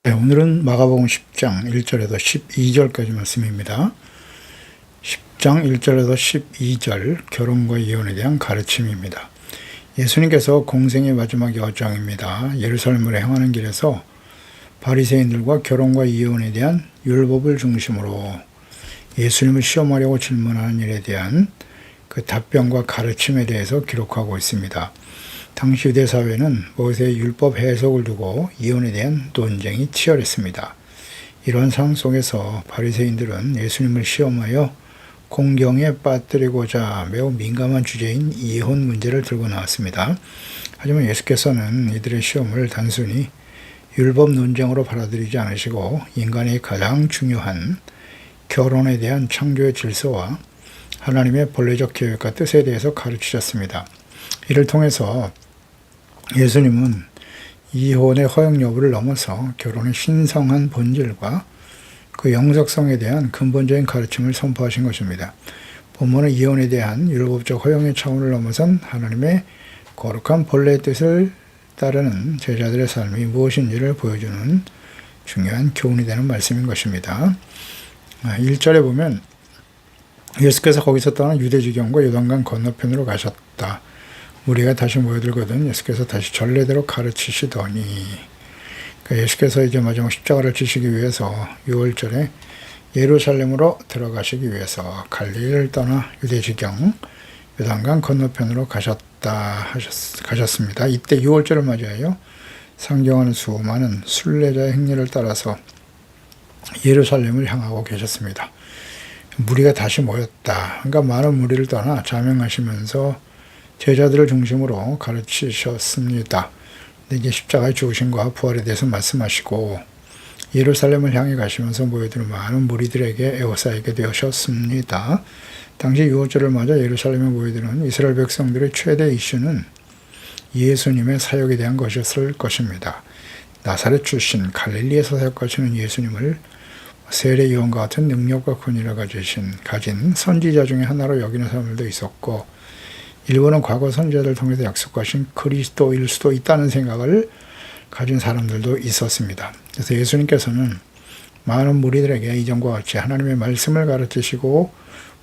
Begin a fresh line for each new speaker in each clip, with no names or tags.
네, 오늘은 마가복음 10장 1절에서 12절까지 말씀입니다. 10장 1절에서 12절 결혼과 이혼에 대한 가르침입니다. 예수님께서 공생의 마지막 여정입니다. 예루살렘으로 향하는 길에서 바리새인들과 결혼과 이혼에 대한 율법을 중심으로 예수님을 시험하려고 질문하는 일에 대한 그 답변과 가르침에 대해서 기록하고 있습니다. 당시 유대 사회는 모세의 율법 해석을 두고 이혼에 대한 논쟁이 치열했습니다. 이런 상황 속에서 바리새인들은 예수님을 시험하여 공경에 빠뜨리고자 매우 민감한 주제인 이혼 문제를 들고 나왔습니다. 하지만 예수께서는 이들의 시험을 단순히 율법 논쟁으로 받아들이지 않으시고 인간의 가장 중요한 결혼에 대한 창조의 질서와 하나님의 본래적 계획과 뜻에 대해서 가르치셨습니다. 이를 통해서 예수님은 이혼의 허용 여부를 넘어서 결혼의 신성한 본질과 그 영속성에 대한 근본적인 가르침을 선포하신 것입니다. 본문은 이혼에 대한 율법적 허용의 차원을 넘어선 하나님의 거룩한 본래의 뜻을 따르는 제자들의 삶이 무엇인지를 보여주는 중요한 교훈이 되는 말씀인 것입니다. 1절에 보면 예수께서 거기서 떠나 유대지경과 요단강 건너편으로 가셨다. 우리가 다시 모여들거든 예수께서 다시 전례대로 가르치시더니, 그러니까 예수께서 이제 마지막 십자가를 지시기 위해서 6월절에 예루살렘으로 들어가시기 위해서 갈릴리를 떠나 유대지경 요단강 건너편으로 가셨습니다. 이때 6월절을 맞이하여 상경하는 수많은 순례자의 행렬을 따라서 예루살렘을 향하고 계셨습니다. 무리가 다시 모였다. 그러니까 많은 무리를 떠나 자명하시면서 제자들을 중심으로 가르치셨습니다. 이제 십자가의 죽으심과 부활에 대해서 말씀하시고 예루살렘을 향해 가시면서 모여드는 많은 무리들에게 에워싸이게 되셨습니다. 당시 6월절을 맞아 예루살렘에 모여드는 이스라엘 백성들의 최대 이슈는 예수님의 사역에 대한 것이었을 것입니다. 나사렛 출신 갈릴리에서 사역하시는 예수님을 세례 요한과 같은 능력과 권위를 가진 선지자 중에 하나로 여기는 사람들도 있었고, 일본은 과거 선지자들 통해서 약속하신 그리스도일 수도 있다는 생각을 가진 사람들도 있었습니다. 그래서 예수님께서는 많은 무리들에게 이전과 같이 하나님의 말씀을 가르치시고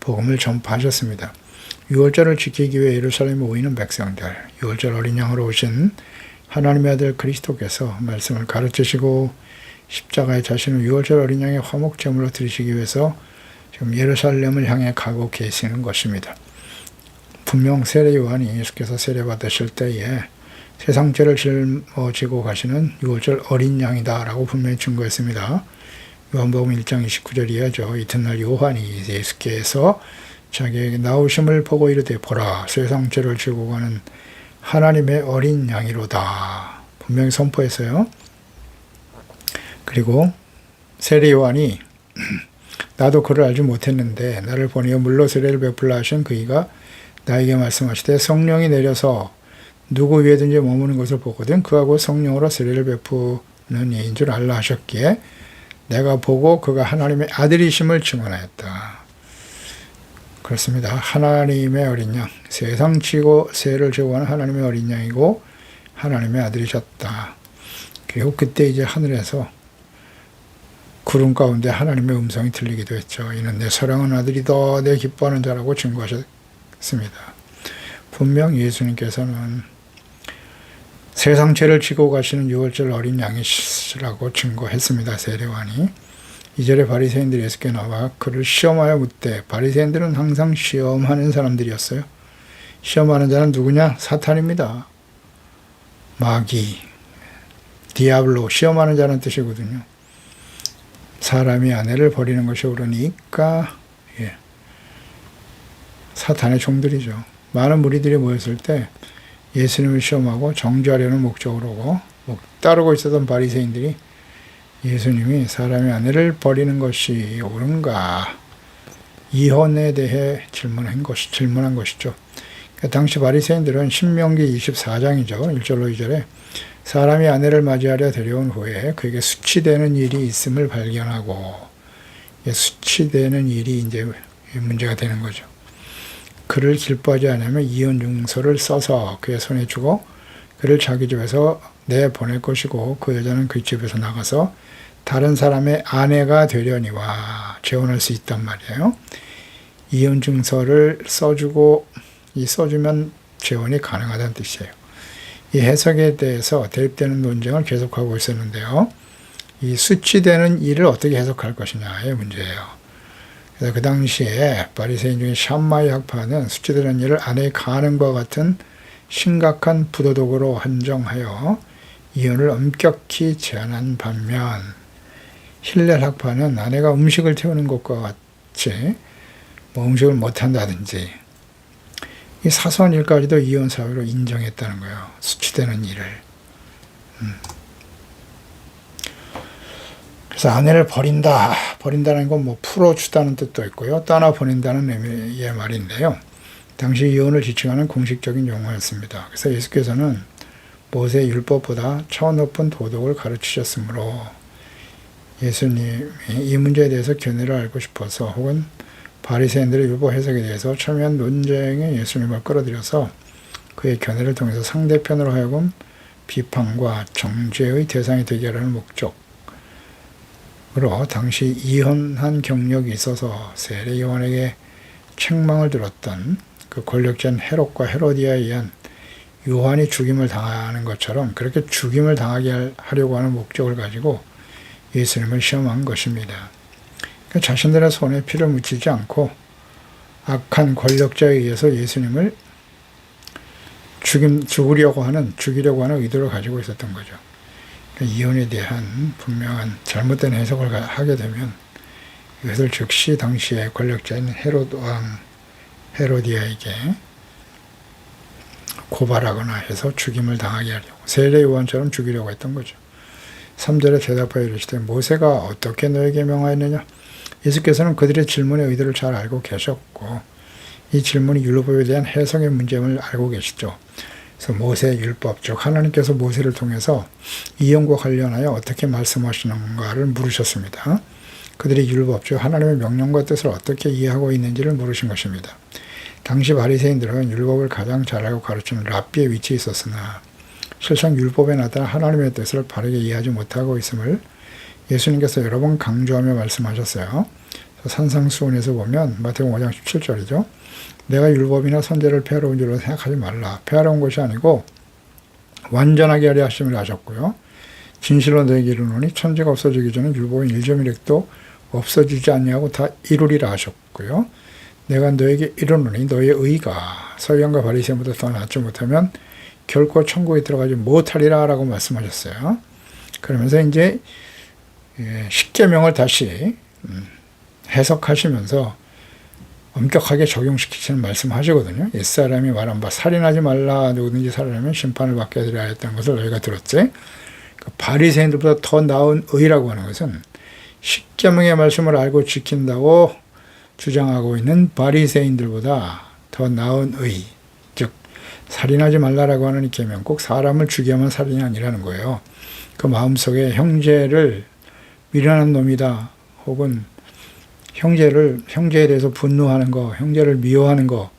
복음을 전파하셨습니다. 6월절을 지키기 위해 예루살렘에 모이는 백성들, 6월절 어린 양으로 오신 하나님의 아들 그리스도께서 말씀을 가르치시고 십자가에 자신을 6월절 어린 양의 화목 제물로 드리시기 위해서 지금 예루살렘을 향해 가고 계시는 것입니다. 분명 세례 요한이 예수께서 세례 받으실 때에 세상 죄를 짊어지고 가시는 6월절 어린 양이다 라고 분명히 증거했습니다. 요한복음 1장 29절 이하죠. 이튿날 요한이 예수께서 자기에게 나오심을 보고 이르되 보라 세상 죄를 지고 가는 하나님의 어린 양이로다 분명히 선포했어요. 그리고 세례 요한이 나도 그를 알지 못했는데 나를 보내어 물로 세례를 베풀라 하신 그이가 나에게 말씀하시되 성령이 내려서 누구 위에든지 머무는 것을 보거든 그하고 성령으로 세례를 베푸는 이인 줄 알라 하셨기에 내가 보고 그가 하나님의 아들이심을 증언하였다. 그렇습니다. 하나님의 어린 양, 세상 지고 세를 지고 가는 하나님의 어린 양이고 하나님의 아들이셨다. 그리고 그때 이제 하늘에서 구름 가운데 하나님의 음성이 들리기도 했죠. 이는 내 사랑하는 아들이다 내 기뻐하는 자라고 증거하셨습니다. 분명 예수님께서는 세상 죄를 지고 가시는 6월절 어린 양이시라고 증거했습니다. 세례요한이. 2절에 바리새인들이 예수께 나와 그를 시험하여 묻되, 바리새인들은 항상 시험하는 사람들이었어요. 시험하는 자는 누구냐? 사탄입니다. 마귀, 디아블로, 시험하는 자는 뜻이거든요. 사람이 아내를 버리는 것이 옳으니까 사탄의 종들이죠. 많은 무리들이 모였을 때 예수님을 시험하고 정죄하려는 목적으로 따르고 있었던 바리새인들이 예수님이 사람이 아내를 버리는 것이 옳은가 이혼에 대해 질문한 것이죠. 그러니까 당시 바리새인들은 신명기 24장이죠. 1절로 2절에 사람이 아내를 맞이하려 데려온 후에 그에게 수치되는 일이 있음을 발견하고, 수치되는 일이 이제 문제가 되는 거죠. 그를 기뻐하지 않으면 이혼 증서를 써서 그의 손에 주고 그를 자기 집에서 내보낼 것이고 그 여자는 그 집에서 나가서 다른 사람의 아내가 되려니와 재혼할 수 있단 말이에요. 이혼 증서를 써주고 써주면 재혼이 가능하다는 뜻이에요. 이 해석에 대해서 대립되는 논쟁을 계속하고 있었는데요. 이 수치되는 일을 어떻게 해석할 것이냐의 문제예요. 그래서 그 당시에 바리새인 중에 샴마이 학파는 수치되는 일을 아내의 가늠과 같은 심각한 부도덕으로 한정하여 이혼을 엄격히 제한한 반면 힐렐 학파는 아내가 음식을 태우는 것과 같이 음식을 못한다든지 이 사소한 일까지도 이혼 사유로 인정했다는 거예요. 수치되는 일을. 그래서 아내를 버린다는 건 풀어주다는 뜻도 있고요. 떠나보낸다는 의미의 말인데요. 당시 이혼을 지칭하는 공식적인 용어였습니다. 그래서 예수께서는 모세의 율법보다 차원 높은 도덕을 가르치셨으므로 예수님이 이 문제에 대해서 견해를 알고 싶어서 혹은 바리새인들의 율법 해석에 대해서 첨예한 논쟁에 예수님을 끌어들여서 그의 견해를 통해서 상대편으로 하여금 비판과 정죄의 대상이 되게 하려는 목적으로 당시 이혼한 경력이 있어서 세례 요한에게 책망을 들었던 그 권력자인 헤롯과 헤로디아에 의한 요한이 죽임을 당하는 것처럼 그렇게 죽임을 당하게 하려고 하는 목적을 가지고 예수님을 시험한 것입니다. 자신들의 손에 피를 묻히지 않고 악한 권력자에 의해서 예수님을 죽이려고 하는 의도를 가지고 있었던 거죠. 이혼에 대한 분명한 잘못된 해석을 하게 되면 이것을 즉시 당시의 권력자인 헤롯 왕 헤로디아에게 고발하거나 해서 죽임을 당하게 하려고 세례 요한처럼 죽이려고 했던 거죠. 3절에 대답하여 이르시되 모세가 어떻게 너에게 명하였느냐? 예수께서는 그들의 질문의 의도를 잘 알고 계셨고 이 질문이 율법에 대한 해석의 문제임을 알고 계시죠. 그래서 모세 율법, 즉 하나님께서 모세를 통해서 이혼과 관련하여 어떻게 말씀하시는가를 물으셨습니다. 그들이 율법, 즉 하나님의 명령과 뜻을 어떻게 이해하고 있는지를 물으신 것입니다. 당시 바리새인들은 율법을 가장 잘 알고 가르치는 랍비의 위치에 있었으나 실상 율법에 나타난 하나님의 뜻을 바르게 이해하지 못하고 있음을 예수님께서 여러 번 강조하며 말씀하셨어요. 산상수훈에서 보면 마태복음 5장 17절이죠. 내가 율법이나 선제를 폐하러 온 줄로 생각하지 말라. 폐하러 온 것이 아니고 완전하게 하려 하심을 하셨고요. 진실로 너에게 이르노니 천지가 없어지기 전에 율법은 1.1획도 없어지지 아니하고 다 이루리라 하셨고요. 내가 너에게 이르노니 너의 의가 서기관과 바리새인보다 더 낫지 못하면 결코 천국에 들어가지 못하리라 라고 말씀하셨어요. 그러면서 이제 십계명을 다시 해석하시면서 엄격하게 적용시키시는 말씀하시거든요. 옛사람이 말한 바 살인하지 말라, 누구든지 살인하면 심판을 받게 하리라 했다는 것을 너희가 들었지. 바리새인들보다 더 나은 의라고 하는 것은 십계명의 말씀을 알고 지킨다고 주장하고 있는 바리새인들보다 더 나은 의, 즉 살인하지 말라라고 하는 이 계명, 꼭 사람을 죽여야만 살인이 아니라는 거예요. 그 마음속에 형제를 미련한 놈이다, 혹은 형제에 대해서 분노하는 거, 형제를 미워하는 거,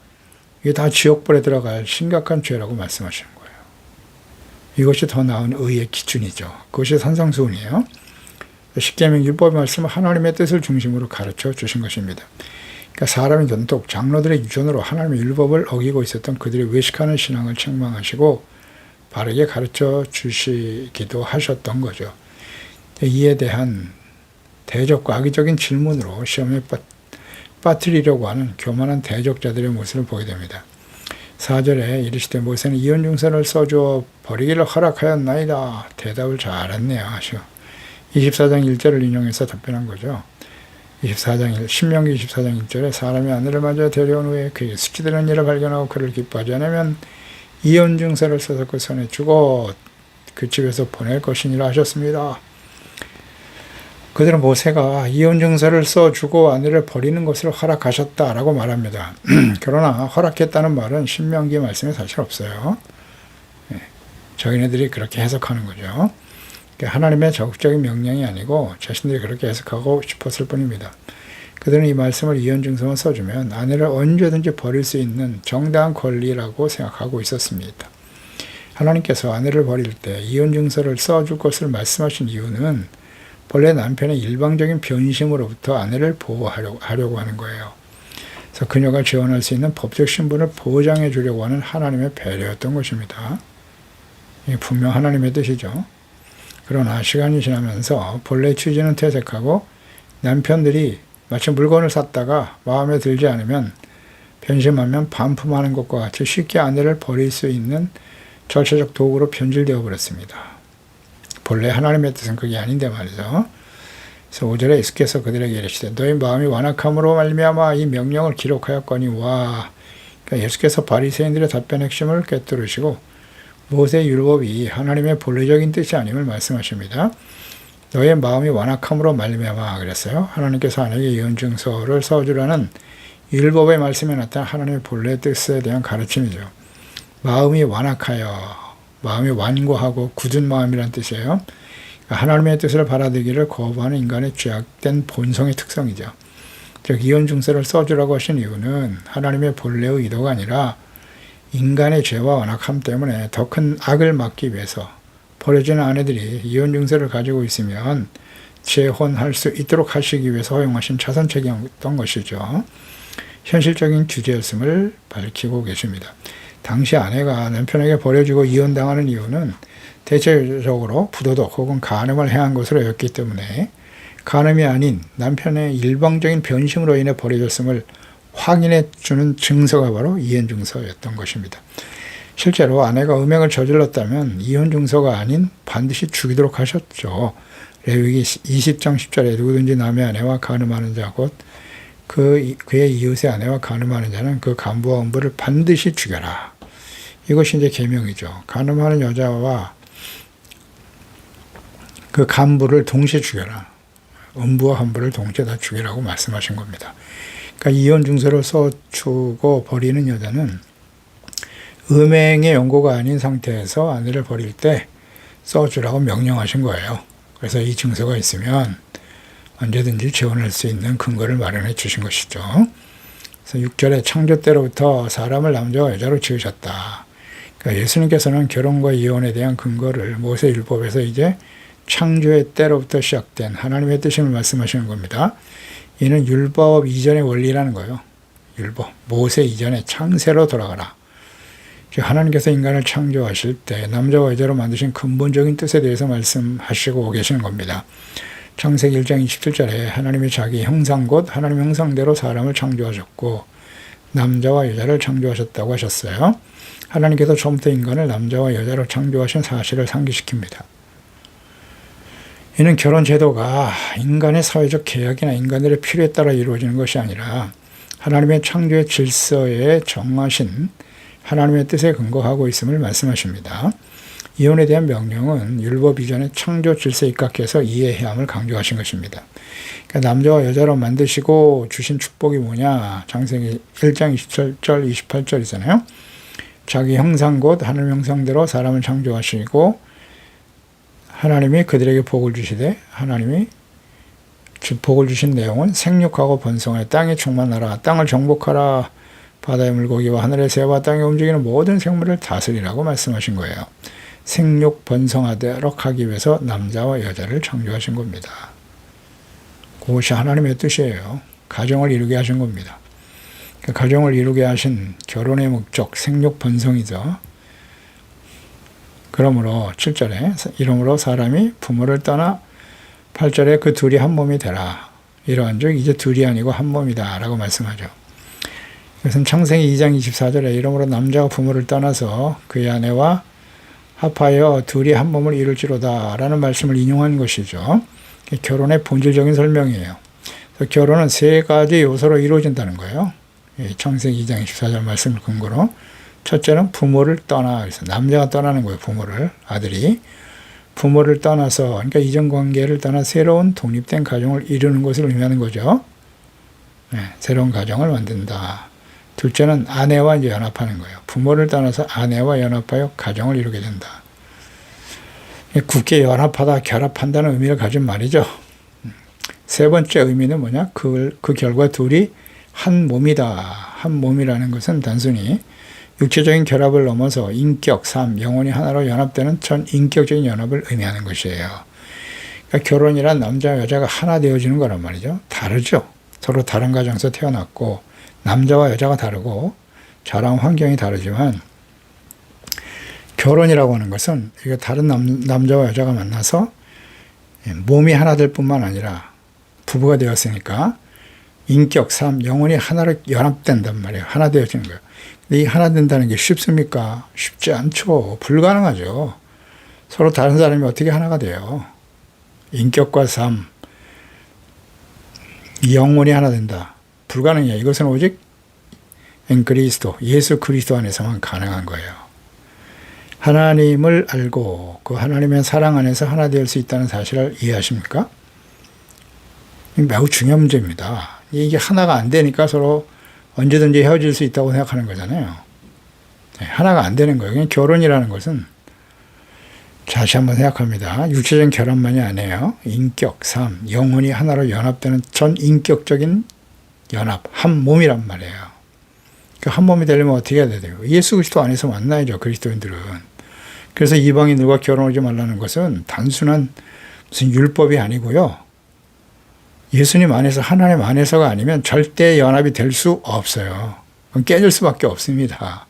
이게 다 지옥불에 들어갈 심각한 죄라고 말씀하시는 거예요. 이것이 더 나은 의의 기준이죠. 그것이 산상수훈이에요. 십계명 율법의 말씀은 하나님의 뜻을 중심으로 가르쳐 주신 것입니다. 그러니까 사람의 전통, 장로들의 유전으로 하나님의 율법을 어기고 있었던 그들의 외식하는 신앙을 책망하시고 바르게 가르쳐 주시기도 하셨던 거죠. 이에 대한 대적과 악의적인 질문으로 시험에 빠뜨리려고 하는 교만한 대적자들의 모습을 보게 됩니다. 4절에 이르시되 모세는 이혼 증서를 써주어 버리기를 허락하였나이다. 대답을 잘했네요. 하시오. 24장 1절을 인용해서 답변한 거죠. 24장 신명기 24장 1절에 사람이 아내를 맞아 데려온 후에 그에게 수치되는 일을 발견하고 그를 기뻐하지 않으면 이혼 증서를 써서 그 손에 주고 그 집에서 보낼 것이니라 하셨습니다. 그들은 모세가 이혼 증서를 써주고 아내를 버리는 것을 허락하셨다라고 말합니다. 그러나 허락했다는 말은 신명기 말씀에 사실 없어요. 자기네들이 그렇게 해석하는 거죠. 하나님의 적극적인 명령이 아니고 자신들이 그렇게 해석하고 싶었을 뿐입니다. 그들은 이 말씀을 이혼 증서만 써주면 아내를 언제든지 버릴 수 있는 정당한 권리라고 생각하고 있었습니다. 하나님께서 아내를 버릴 때 이혼 증서를 써줄 것을 말씀하신 이유는 본래 남편의 일방적인 변심으로부터 아내를 보호하려고 하는 거예요. 그래서 그녀가 재혼할 수 있는 법적 신분을 보장해 주려고 하는 하나님의 배려였던 것입니다. 이게 분명 하나님의 뜻이죠. 그러나 시간이 지나면서 본래 취지는 퇴색하고 남편들이 마치 물건을 샀다가 마음에 들지 않으면 변심하면 반품하는 것과 같이 쉽게 아내를 버릴 수 있는 절차적 도구로 변질되어 버렸습니다. 본래 하나님의 뜻은 그게 아닌데 말이죠. 그래서 5절에 예수께서 그들에게 이르시되 너희 마음이 완악함으로 말미암아 이 명령을 기록하였거니 와. 그러니까 예수께서 바리새인들의 답변 핵심을 꿰뚫으시고 모세 율법이 하나님의 본래적인 뜻이 아님을 말씀하십니다. 너의 마음이 완악함으로 말미암아 그랬어요. 하나님께서 아내에게 이혼 증서를 써주라는 율법의 말씀에 나타난 하나님의 본래 뜻에 대한 가르침이죠. 마음이 완악하여, 마음이 완고하고 굳은 마음이란 뜻이에요. 하나님의 뜻을 받아들이기를 거부하는 인간의 죄악된 본성의 특성이죠. 즉 이혼 증서를 써주라고 하신 이유는 하나님의 본래의 의도가 아니라 인간의 죄와 완악함 때문에 더 큰 악을 막기 위해서 버려지는 아내들이 이혼 증서를 가지고 있으면 재혼할 수 있도록 하시기 위해서 허용하신 자선책이었던 것이죠. 현실적인 규제였음을 밝히고 계십니다. 당시 아내가 남편에게 버려지고 이혼당하는 이유는 대체적으로 부도덕 혹은 간음을 행한 것으로 여겼기 때문에 간음이 아닌 남편의 일방적인 변심으로 인해 버려졌음을 확인해 주는 증서가 바로 이혼 증서였던 것입니다. 실제로 아내가 음행을 저질렀다면 이혼 증서가 아닌 반드시 죽이도록 하셨죠. 레위기 20장 10절에 누구든지 남의 아내와 간음하는 자 곧 그의 이웃의 아내와 간음하는 자는 그 간부와 음부를 반드시 죽여라. 이것이 이제 계명이죠. 간음하는 여자와 그 간부를 동시에 죽여라. 음부와 간부를 동시에 다 죽이라고 말씀하신 겁니다. 그러니까 이혼 증서를 써주고 버리는 여자는 음행의 연고가 아닌 상태에서 아내를 버릴 때 써주라고 명령하신 거예요. 그래서 이 증서가 있으면 언제든지 재혼할 수 있는 근거를 마련해 주신 것이죠. 그래서 6절에 창조 때로부터 사람을 남자와 여자로 지으셨다. 그러니까 예수님께서는 결혼과 이혼에 대한 근거를 모세 율법에서 이제 창조의 때로부터 시작된 하나님의 뜻임을 말씀하시는 겁니다. 이는 율법 이전의 원리라는 거예요. 율법, 모세 이전의 창세로 돌아가라. 하나님께서 인간을 창조하실 때 남자와 여자로 만드신 근본적인 뜻에 대해서 말씀하시고 계시는 겁니다. 창세기 1장 27절에 하나님이 자기 형상 곧 하나님 형상대로 사람을 창조하셨고 남자와 여자를 창조하셨다고 하셨어요. 하나님께서 처음부터 인간을 남자와 여자로 창조하신 사실을 상기시킵니다. 이는 결혼 제도가 인간의 사회적 계약이나 인간들의 필요에 따라 이루어지는 것이 아니라 하나님의 창조의 질서에 정하신 하나님의 뜻에 근거하고 있음을 말씀하십니다. 이혼에 대한 명령은 율법 이전의 창조 질서에 입각해서 이해해야 함을 강조하신 것입니다. 그러니까 남자와 여자로 만드시고 주신 축복이 뭐냐? 창세기 1장 27절 28절이잖아요. 자기 형상 곧 하나님 형상대로 사람을 창조하시고 하나님이 그들에게 복을 주시되 하나님이 복을 주신 내용은 생육하고 번성하여 땅에 충만하라 땅을 정복하라 바다의 물고기와 하늘의 새와 땅에 움직이는 모든 생물을 다스리라고 말씀하신 거예요. 생육 번성하도록 하기 위해서 남자와 여자를 창조하신 겁니다. 그것이 하나님의 뜻이에요. 가정을 이루게 하신 겁니다. 가정을 이루게 하신 결혼의 목적, 생육 번성이죠. 그러므로 7절에 이러므로 사람이 부모를 떠나 8절에 그 둘이 한 몸이 되라. 이러한즉 이제 둘이 아니고 한 몸이다 라고 말씀하죠. 이것은 창세기 2장 24절에 이러므로 남자가 부모를 떠나서 그의 아내와 합하여 둘이 한 몸을 이룰지로다 라는 말씀을 인용한 것이죠. 결혼의 본질적인 설명이에요. 결혼은 세 가지 요소로 이루어진다는 거예요. 창세기 2장 24절 말씀을 근거로 첫째는 부모를 떠나, 그래서 남자가 떠나는 거예요. 부모를, 아들이 부모를 떠나서, 그러니까 이전 관계를 떠나 새로운 독립된 가정을 이루는 것을 의미하는 거죠. 새로운 가정을 만든다. 둘째는 아내와 이제 연합하는 거예요. 부모를 떠나서 아내와 연합하여 가정을 이루게 된다. 굳게 연합하다, 결합한다는 의미를 가진 말이죠. 세 번째 의미는 뭐냐? 그 결과 둘이 한 몸이다. 한 몸이라는 것은 단순히 육체적인 결합을 넘어서 인격, 삶, 영혼이 하나로 연합되는 전 인격적인 연합을 의미하는 것이에요. 그러니까 결혼이란 남자와 여자가 하나 되어지는 거란 말이죠. 다르죠. 서로 다른 가정에서 태어났고 남자와 여자가 다르고 자란 환경이 다르지만 결혼이라고 하는 것은 이게 다른 남자와 여자가 만나서 몸이 하나 될 뿐만 아니라 부부가 되었으니까 인격, 삶, 영혼이 하나로 연합된단 말이에요. 하나 되어지는 거예요. 근데 이 하나 된다는 게 쉽습니까? 쉽지 않죠. 불가능하죠. 서로 다른 사람이 어떻게 하나가 돼요? 인격과 삶, 영혼이 하나 된다. 불가능해요. 이것은 오직 그리스도, 예수 그리스도 안에서만 가능한 거예요. 하나님을 알고 그 하나님의 사랑 안에서 하나 될 수 있다는 사실을 이해하십니까? 매우 중요한 문제입니다. 이게 하나가 안 되니까 서로 언제든지 헤어질 수 있다고 생각하는 거잖아요. 하나가 안 되는 거예요. 결혼이라는 것은 다시 한번 생각합니다. 육체적인 결합만이 아니에요. 인격, 삶, 영혼이 하나로 연합되는 전 인격적인 연합, 한 몸이란 말이에요. 그 한 몸이 되려면 어떻게 해야 돼요? 예수 그리스도 안에서 만나야죠. 그리스도인들은. 그래서 이방인들과 결혼하지 말라는 것은 단순한 무슨 율법이 아니고요. 예수님 안에서 하나님 안에서가 아니면 절대 연합이 될 수 없어요. 깨질 수밖에 없습니다.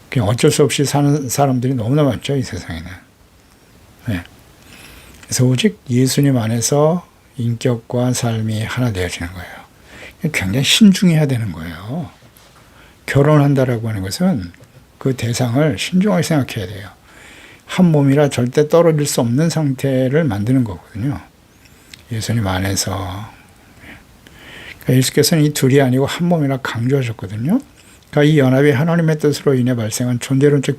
그냥 어쩔 수 없이 사는 사람들이 너무나 많죠, 이 세상에는. 네. 그래서 오직 예수님 안에서 인격과 삶이 하나 되어지는 거예요. 굉장히 신중해야 되는 거예요. 결혼한다라고 하는 것은 그 대상을 신중하게 생각해야 돼요. 한 몸이라 절대 떨어질 수 없는 상태를 만드는 거거든요. 예수님 안에서. 그러니까 예수께서는 이 둘이 아니고 한 몸이라 강조하셨거든요. 그러니까 이 연합이 하나님의 뜻으로 인해 발생한 존재론적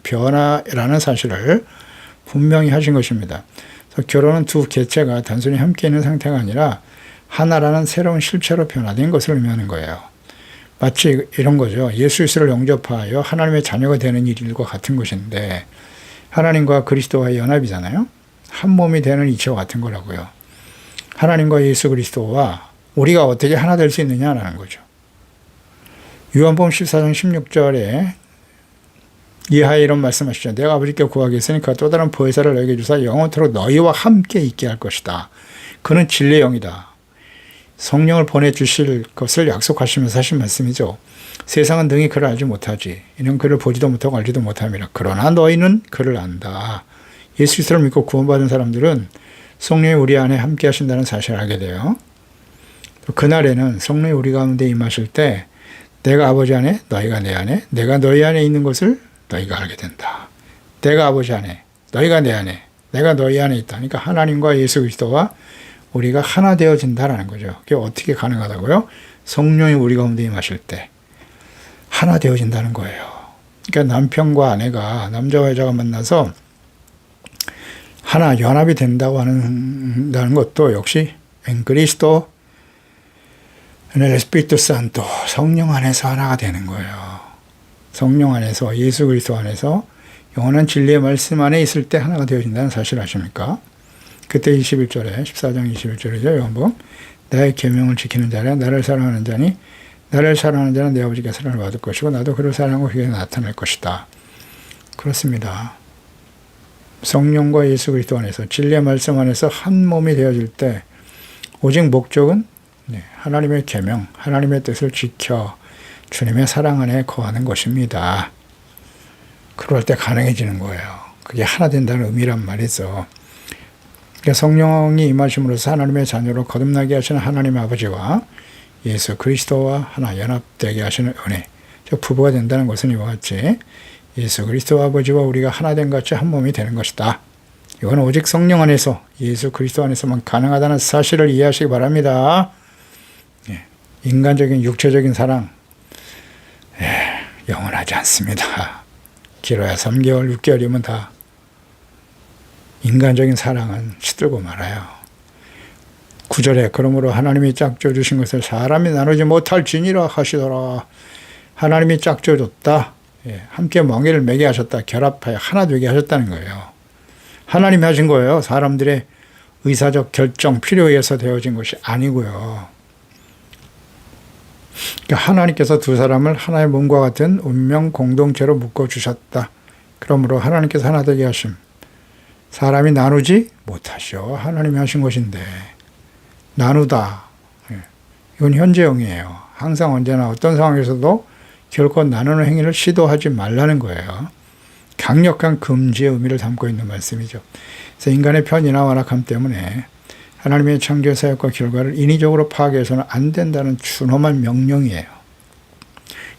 변화라는 사실을 분명히 하신 것입니다. 그래서 결혼은 두 개체가 단순히 함께 있는 상태가 아니라 하나라는 새로운 실체로 변화된 것을 의미하는 거예요. 마치 이런 거죠. 예수 그리스도를 영접하여 하나님의 자녀가 되는 일과 같은 것인데 하나님과 그리스도와의 연합이잖아요. 한 몸이 되는 이치와 같은 거라고요. 하나님과 예수 그리스도와 우리가 어떻게 하나 될 수 있느냐라는 거죠. 요한복음 14장 16절에 이하에 이런 말씀하시죠. 내가 아버지께 구하겠으니까 또 다른 보혜사를 너에게 주사 영원토록 너희와 함께 있게 할 것이다. 그는 진리의 영이다. 성령을 보내주실 것을 약속하시면서 하신 말씀이죠. 세상은 능히 그를 알지 못하지. 이는 그를 보지도 못하고 알지도 못함이라. 그러나 너희는 그를 안다. 예수 그리스도를 믿고 구원받은 사람들은 성령이 우리 안에 함께 하신다는 사실을 알게 돼요. 그날에는 성령이 우리 가운데 임하실 때 내가 아버지 안에, 너희가 내 안에, 내가 너희 안에 있는 것을 너희가 알게 된다. 내가 아버지 안에, 너희가 내 안에, 내가 너희 안에 있다. 그러니까 하나님과 예수 그리스도와 우리가 하나 되어진다라는 거죠. 그게 어떻게 가능하다고요? 성령이 우리 가운데 임하실 때 하나 되어진다는 거예요. 그러니까 남편과 아내가, 남자와 여자가 만나서 하나 연합이 된다고 한다는 것도 역시 그리스도 에스피리투 산토, 성령 안에서 하나가 되는 거예요. 성령 안에서, 예수 그리스도 안에서 영원한 진리의 말씀 안에 있을 때 하나가 되어진다는 사실 아십니까? 그때 21절에 14장 21절이죠. 요한복음. 나의 계명을 지키는 자는 나를 사랑하는 자니 나를 사랑하는 자는 내 아버지께 사랑을 받을 것이고 나도 그를 사랑하고 그에게 나타날 것이다. 그렇습니다. 성령과 예수 그리스도 안에서 진리의 말씀 안에서 한 몸이 되어질 때 오직 목적은 하나님의 계명, 하나님의 뜻을 지켜 주님의 사랑 안에 거하는 것입니다. 그럴 때 가능해지는 거예요. 그게 하나 된다는 의미란 말이죠. 그러니까 성령이 임하심으로써 하나님의 자녀로 거듭나게 하시는 하나님 아버지와 예수 그리스도와 하나 연합되게 하시는 은혜, 즉 부부가 된다는 것은 이와 같이 예수 그리스도 아버지와 우리가 하나 된 같이 한 몸이 되는 것이다. 이건 오직 성령 안에서, 예수 그리스도 안에서만 가능하다는 사실을 이해하시기 바랍니다. 인간적인 육체적인 사랑 영원하지 않습니다. 길어야 3개월, 6개월이면 다 인간적인 사랑은 시들고 말아요. 9절에 그러므로 하나님이 짝져 주신 것을 사람이 나누지 못할 진이라 하시더라. 하나님이 짝져 줬다. 함께 멍에를 매게 하셨다. 결합하여 하나 되게 하셨다는 거예요. 하나님이 하신 거예요. 사람들의 의사적 결정, 필요에 의해서 되어진 것이 아니고요. 그러니까 하나님께서 두 사람을 하나의 몸과 같은 운명 공동체로 묶어주셨다. 그러므로 하나님께서 하나 되게 하심. 사람이 나누지 못하시오. 하나님이 하신 것인데 나누다. 이건 현재형이에요. 항상 언제나 어떤 상황에서도 결코 나누는 행위를 시도하지 말라는 거예요. 강력한 금지의 의미를 담고 있는 말씀이죠. 그래서 인간의 편이나 완악함 때문에 하나님의 창조 사역과 결과를 인위적으로 파괴해서는 안 된다는 준엄한 명령이에요.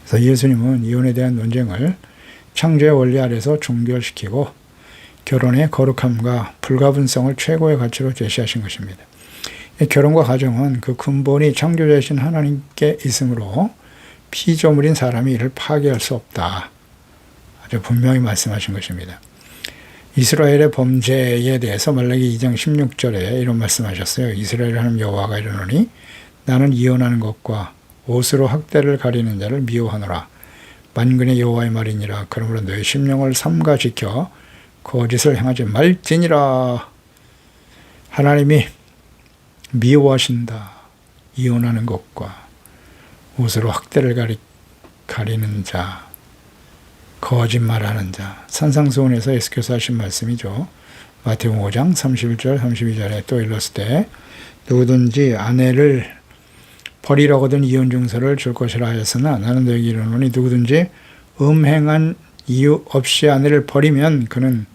그래서 예수님은 이혼에 대한 논쟁을 창조의 원리 아래서 종결시키고 결혼의 거룩함과 불가분성을 최고의 가치로 제시하신 것입니다. 결혼과 가정은 그 근본이 창조자이신 하나님께 있으므로 피조물인 사람이 이를 파괴할 수 없다. 아주 분명히 말씀하신 것입니다. 이스라엘의 범죄에 대해서 말라기 2장 16절에 이런 말씀하셨어요. 이스라엘 하나님 여호와가 이르노니 나는 이혼하는 것과 옷으로 학대를 가리는 자를 미워하노라. 만군의 여호와의 말이니라. 그러므로 너의 심령을 삼가 지켜 거짓을 행하지 말지니라. 하나님이 미워하신다. 이혼하는 것과 옷으로 학대를 가리는 자, 거짓말하는 자. 산상수훈에서 예수께서 하신 말씀이죠. 마태복음 5장 31절 32절에 또 일렀을 때 누구든지 아내를 버리려거든 이혼 증서를 줄 것이라 하였으나 나는 너에게 이르노니 누구든지 음행한 이유 없이 아내를 버리면 그는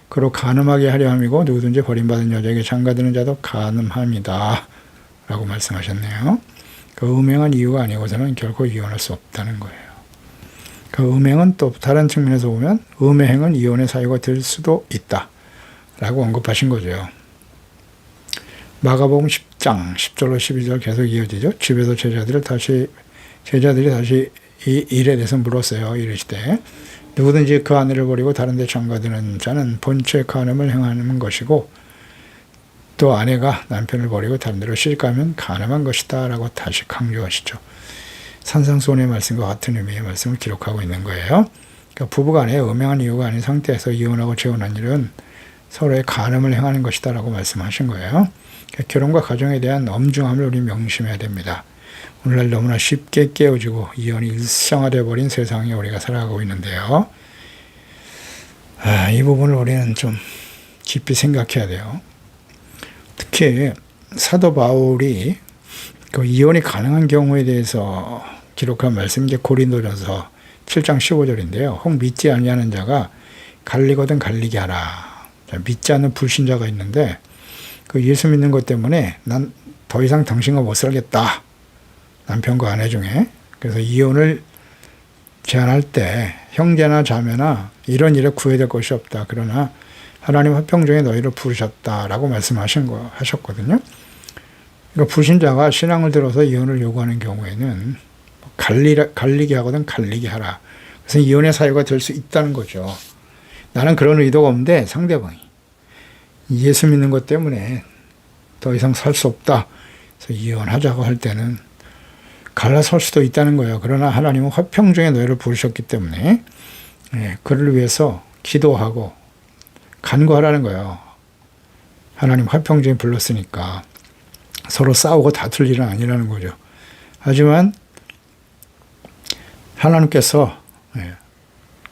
그로 간음하게 하려 함이고 누구든지 버림받은 여자에게 장가드는 자도 간음함이다. 라고 말씀하셨네요. 그 음행한 이유가 아니고서는 결코 이혼할 수 없다는 거예요. 그 음행은 또 다른 측면에서 보면 음행은 이혼의 사유가 될 수도 있다. 라고 언급하신 거죠. 마가복음 10장 10절로 12절 계속 이어지죠. 집에서 제자들이 다시 이 일에 대해서 물었어요. 이르시되 누구든지 그 아내를 버리고 다른 데 장가드는 자는 본체 간음을 행하는 것이고 또 아내가 남편을 버리고 다른 데로 시집가면 간음한 것이다. 라고 다시 강조하시죠. 산상수훈의 말씀과 같은 의미의 말씀을 기록하고 있는 거예요. 그러니까 부부간에 음행한 이유가 아닌 상태에서 이혼하고 재혼한 일은 서로의 간음을 행하는 것이다. 라고 말씀하신 거예요. 그러니까 결혼과 가정에 대한 엄중함을 우리 명심해야 됩니다. 오늘날 너무나 쉽게 깨어지고 이혼이 일상화되어 버린 세상에 우리가 살아가고 있는데요. 이 부분을 우리는 좀 깊이 생각해야 돼요. 특히 사도 바울이 그 이혼이 가능한 경우에 대해서 기록한 말씀이 이제 고린도전서 7장 15절인데요. 혹 믿지 아니하는 자가 갈리거든 갈리게 하라. 믿지 않는 불신자가 있는데 그 예수 믿는 것 때문에 난 더 이상 당신과 못 살겠다. 남편과 아내 중에. 그래서 이혼을 제안할 때 형제나 자매나 이런 일에 구애될 것이 없다. 그러나 하나님 화평 중에 너희를 부르셨다라고 하셨거든요. 그러니까 불신자가 신앙을 들어서 이혼을 요구하는 경우에는 갈리게 하거든 갈리게 하라. 그래서 이혼의 사유가 될 수 있다는 거죠. 나는 그런 의도가 없는데 상대방이 예수 믿는 것 때문에 더 이상 살 수 없다. 그래서 이혼하자고 할 때는 갈라설 수도 있다는 거예요. 그러나 하나님은 화평 중에 너희를 부르셨기 때문에 그를 위해서 기도하고 간구하라는 거예요. 하나님 화평 중에 불렀으니까 서로 싸우고 다툴 일은 아니라는 거죠. 하지만 하나님께서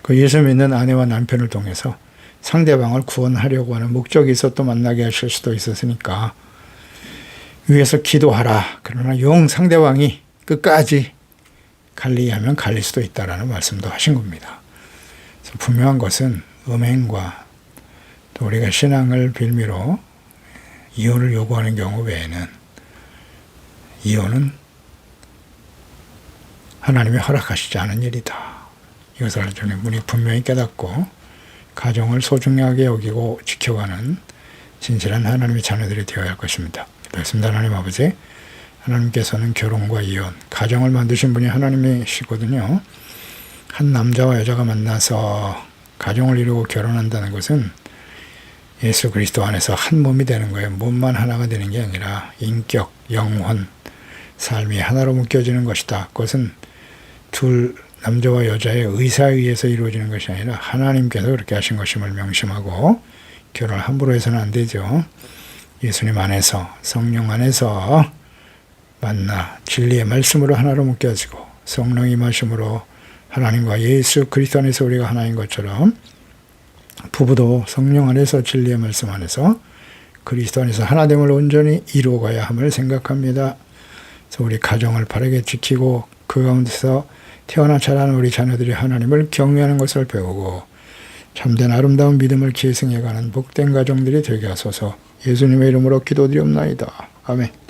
그 예수 믿는 아내와 남편을 통해서 상대방을 구원하려고 하는 목적이 있어 또 만나게 하실 수도 있었으니까 위에서 기도하라. 그러나 상대방이 끝까지 갈리게 하면 갈릴 수도 있다라는 말씀도 하신 겁니다. 그래서 분명한 것은 음행과 또 우리가 신앙을 빌미로 이혼을 요구하는 경우 외에는 이혼은 하나님이 허락하시지 않은 일이다. 이것을 우리 분명히 깨닫고 가정을 소중하게 여기고 지켜가는 진실한 하나님의 자녀들이 되어야 할 것입니다. 기도했습니다. 하나님 아버지, 하나님께서는 결혼과 이혼, 가정을 만드신 분이 하나님이시거든요. 한 남자와 여자가 만나서 가정을 이루고 결혼한다는 것은 예수 그리스도 안에서 한 몸이 되는 거예요. 몸만 하나가 되는 게 아니라 인격, 영혼, 삶이 하나로 묶여지는 것이다. 그것은 둘 남자와 여자의 의사에 의해서 이루어지는 것이 아니라 하나님께서 그렇게 하신 것임을 명심하고 결혼을 함부로 해서는 안 되죠. 예수님 안에서, 성령 안에서 만나 진리의 말씀으로 하나로 묶게 하시고 성령 임하심으로 하나님과 예수 그리스도 안에서 우리가 하나인 것처럼 부부도 성령 안에서 진리의 말씀 안에서 그리스도 안에서 하나됨을 온전히 이루어가야 함을 생각합니다. 그래서 우리 가정을 바르게 지키고 그 가운데서 태어나 자라는 우리 자녀들이 하나님을 경외하는 것을 배우고 참된 아름다운 믿음을 계승해가는 복된 가정들이 되게 하소서. 예수님의 이름으로 기도드리옵나이다. 아멘.